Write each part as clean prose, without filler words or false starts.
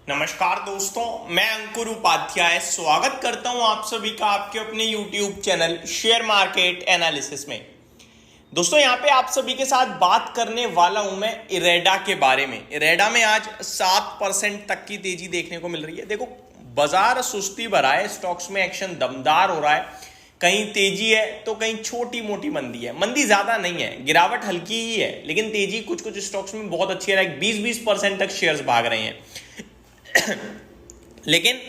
नमस्कार दोस्तों, मैं अंकुर उपाध्याय स्वागत करता हूं आप सभी का आपके अपने YouTube channel share market analysis में। दोस्तों यहां पे आप सभी के साथ बात करने वाला हूं मैं इरेडा के बारे में। इरेडा में आज 7% तक की तेजी देखने को मिल रही है। देखो बाजार सुस्ती भरा है, स्टॉक्स में एक्शन दमदार हो रहा है, कहीं तेजी है तो कहीं छोटी मोटी मंदी है। मंदी ज्यादा नहीं है, गिरावट हल्की ही है, लेकिन तेजी कुछ कुछ स्टॉक्स में बहुत अच्छी है। 20-20% तक शेयर्स भाग रहे हैं लेकिन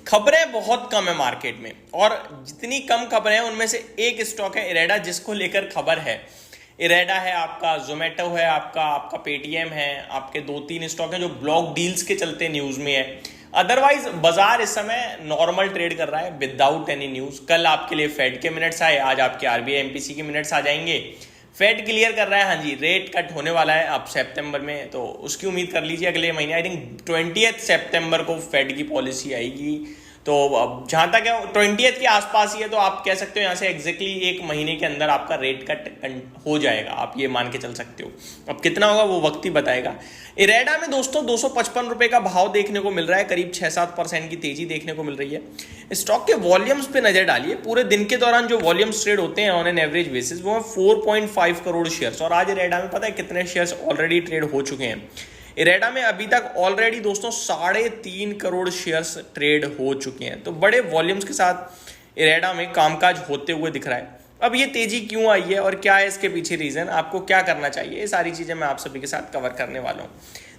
खबरें बहुत कम है मार्केट में, और जितनी कम खबरें हैं उनमें से एक स्टॉक है इरेडा जिसको लेकर खबर है। इरेडा है आपका, जोमेटो है आपका पेटीएम है, आपके 2-3 स्टॉक हैं जो ब्लॉक डील्स के चलते न्यूज में है। अदरवाइज बाजार इस समय नॉर्मल ट्रेड कर रहा है विदाउट एनी न्यूज। कल आपके लिए फेड के मिनट्स आए, आज आपके आरबीआई एमपीसी के मिनट्स आ जाएंगे। फेड क्लियर कर रहा है, हाँ जी, रेट कट होने वाला है अब सितंबर में, तो उसकी उम्मीद कर लीजिए अगले महीने। आई थिंक 20 सितंबर को फेड की पॉलिसी आएगी, तो अब जहां तक है 20 के आसपास ही है, तो आप कह सकते हो यहां से एग्जैक्टली एक महीने के अंदर आपका रेट कट हो जाएगा, आप ये मान के चल सकते हो। अब कितना होगा वो वक्त ही बताएगा। इरेडा में दोस्तों 255 रुपए का भाव देखने को मिल रहा है, करीब 6-7% की तेजी देखने को मिल रही है। स्टॉक के वॉल्यूम्स पे नजर डालिए, पूरे दिन के दौरान जो वॉल्यूम्स ट्रेड होते हैं ऑन एन एवरेज बेसिस वो है 4.5 करोड़ शेयर्स। और आज इरेडा में पता है कितने शेयर्स ऑलरेडी ट्रेड हो चुके हैं? इरेडा में अभी तक ऑलरेडी दोस्तों 3.5 करोड़ शेयर्स ट्रेड हो चुके हैं। तो बड़े वॉल्यूम्स के साथ इरेडा में कामकाज होते हुए दिख रहा है। अब ये तेजी क्यों आई है और क्या है इसके पीछे रीजन, आपको क्या करना चाहिए, ये सारी चीजें मैं आप सभी के साथ कवर करने वाला हूँ।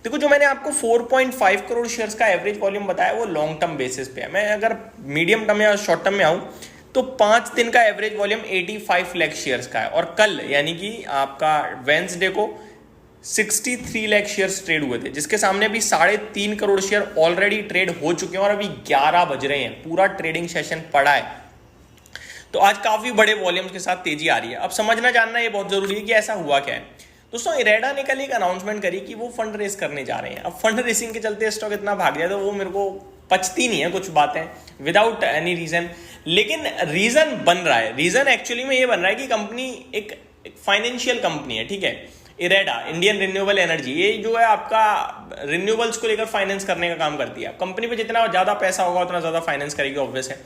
देखो जो मैंने आपको 4.5 करोड़ शेयर्स का एवरेज वॉल्यूम बताया वो लॉन्ग टर्म बेसिस पे है। मैं अगर मीडियम टर्म या शॉर्ट टर्म में आऊँ तो 5 दिन का एवरेज वॉल्यूम 85 लाख शेयर्स का है, और कल यानी कि आपका वेंसडे को 63 लाख शेयर्स ट्रेड हुए थे, जिसके सामने अभी 3.5 करोड़ शेयर ऑलरेडी ट्रेड हो चुके हैं और अभी 11 बज रहे हैं, पूरा ट्रेडिंग सेशन पड़ा है। तो आज काफी बड़े वॉल्यूम्स के साथ तेजी आ रही है। अब समझना जानना ये बहुत जरूरी है कि ऐसा हुआ क्या है। दोस्तों इरेडा ने कल एक अनाउंसमेंट करी कि वो फंड रेस करने जा रहे हैं। अब फंड रेसिंग के चलते स्टॉक इतना भाग गया तो वो मेरे को पचती नहीं है कुछ बातें विदाउट एनी रीजन, लेकिन रीजन बन रहा है। रीजन एक्चुअली में ये बन रहा है कि कंपनी एक फाइनेंशियल कंपनी है, ठीक है। इरेडा इंडियन रिन्यूएबल एनर्जी, ये जो है आपका रिन्यूएबल्स को लेकर फाइनेंस करने का काम करती है। कंपनी पे जितना ज्यादा पैसा होगा उतना ज्यादा फाइनेंस करेगी, ऑब्वियस है।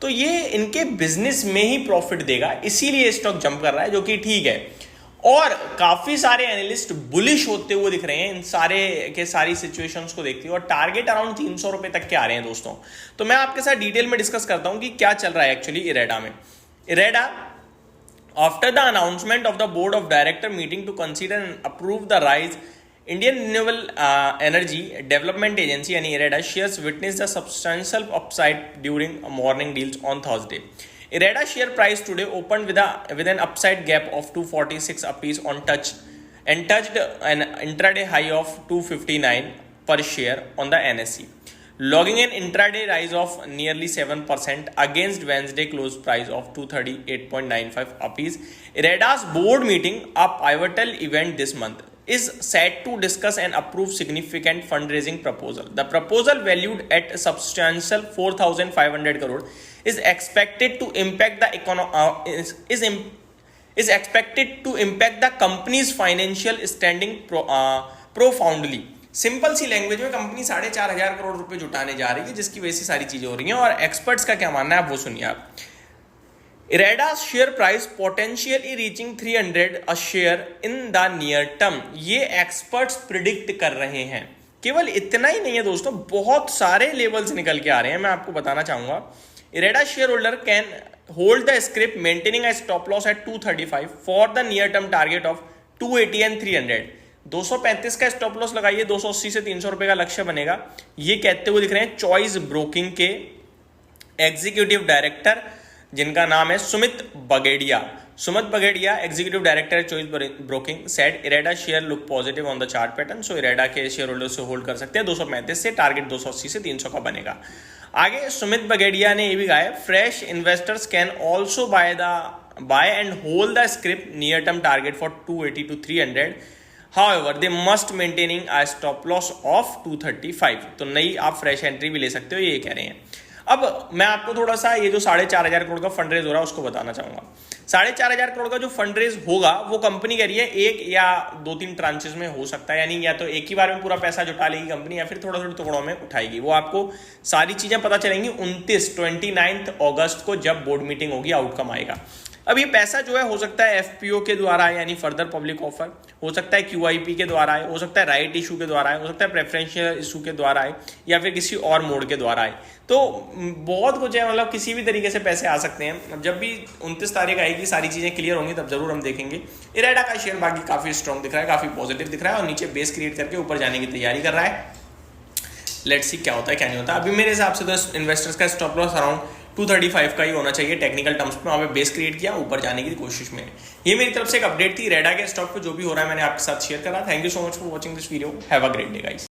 तो ये इनके बिजनेस में ही प्रॉफिट देगा, इसीलिए स्टॉक जंप कर रहा है, जो कि ठीक है। और काफी सारे एनालिस्ट बुलिश होते हुए दिख रहे हैं इन सारे के सारी सिचुएशंस को देखते हुए, और टारगेट अराउंड 300 रुपए तक के आ रहे हैं दोस्तों। तो मैं आपके साथ डिटेल में डिस्कस करता हूं कि क्या चल रहा है एक्चुअली इरेडा में। IREDA after the announcement of the board of director meeting to consider and approve the rise, Indian Renewable Energy Development Agency यानी IREDA shares witnessed a substantial upside during morning deals on Thursday. IREDA share price today opened with an upside gap of 246 apiece and touched an intraday high of 259 per share on the NSE, logging an intraday rise of nearly 7% against Wednesday close price of 238.95 apiece. IREDA's board meeting, a pivotal event this month, is set to discuss and approve significant fundraising proposal. The proposal, valued at a substantial 4,500 crore, is expected to impact the is expected to impact the company's financial standing profoundly. Simple सी language में company 4,500 crore रुपए जुटाने जा रही है, जिसकी वजह से सारी चीजें हो रही हैं। और एक्सपर्ट्स का क्या मानना है आप वो सुनिए आप। IREDA share price potentially reaching 300 a share in the near term, ये एक्सपर्ट्स प्रिडिक्ट कर रहे हैं। केवल इतना ही नहीं है दोस्तों, बहुत सारे लेवल्स निकल के आ रहे हैं, मैं आपको बताना चाहूंगा। IREDA share holder can hold the script maintaining a stop loss at 235 for the near term target of 280 and 300। 235 का स्टॉप लॉस लगाइए, 280 से 300 रुपए का लक्ष्य बनेगा, ये कहते हुए दिख रहे हैं चॉइस ब्रोकिंग के एग्जीक्यूटिव डायरेक्टर, जिनका नाम है Sumit Bagadia. Sumit Bagadia, executive director Choice Broking, said IREDA share look positive on the chart pattern. So IREDA के शेयर होल्डर से होल्ड कर सकते हैं 235 से, टारगेट 280 से 300 का बनेगा। आगे सुमित बगेड़िया ने ये भी कहा है, fresh investors can also buy and hold the script near term target for 280 to 300. However, they must maintaining a stop loss of 235. तो नई आप फ्रेश एंट्री भी ले सकते हो, ये कह रहे हैं। अब मैं आपको थोड़ा सा ये जो 4,500 करोड़ का फंड रेज हो रहा है उसको बताना चाहूंगा। 4,500 करोड़ का जो फंड रेज होगा वो कंपनी कह रही है 1 या 2-3 ट्रांचेस में हो सकता है, यानी या तो एक ही बार में पूरा पैसा जुटा लेगी कंपनी या फिर थोड़ा थोड़े टुकड़ों में उठाएगी। वो आपको सारी चीजें पता चलेंगी 29 अगस्त को जब बोर्ड मीटिंग होगी, आउटकम आएगा। अब ये पैसा जो है हो सकता है एफपीओ के द्वारा आए, यानी फर्दर पब्लिक ऑफर, हो सकता है क्यूआईपी के द्वारा आए, हो सकता है राइट इशू के द्वारा आए, हो सकता है प्रेफरेंशियल इशू के द्वारा आए, या फिर किसी और मोड के द्वारा आए। तो बहुत कुछ है, मतलब किसी भी तरीके से पैसे आ सकते हैं। अब जब भी 29 तारीख आएगी, सारी चीजें क्लियर होंगी, तब जरूर हम देखेंगे। इरेडा का शेयर बाकी काफी स्ट्रॉन्ग दिख रहा है, काफी पॉजिटिव दिख रहा है और नीचे बेस क्रिएट करके ऊपर जाने की तैयारी कर रहा है। लेट्स सी क्या होता है क्या नहीं होता। अभी मेरे हिसाब से तो इन्वेस्टर्स का स्टॉप लॉस अराउंड 235 का ही होना चाहिए टेक्निकल टर्म्स में। वहाँ पे बेस क्रिएट किया, ऊपर जाने की कोशिश में। ये मेरी तरफ से एक अपडेट थी रेडा के स्टॉक पे, जो भी हो रहा है मैंने आपके साथ शेयर करा। Thank you so much for watching this video. Have a great day guys.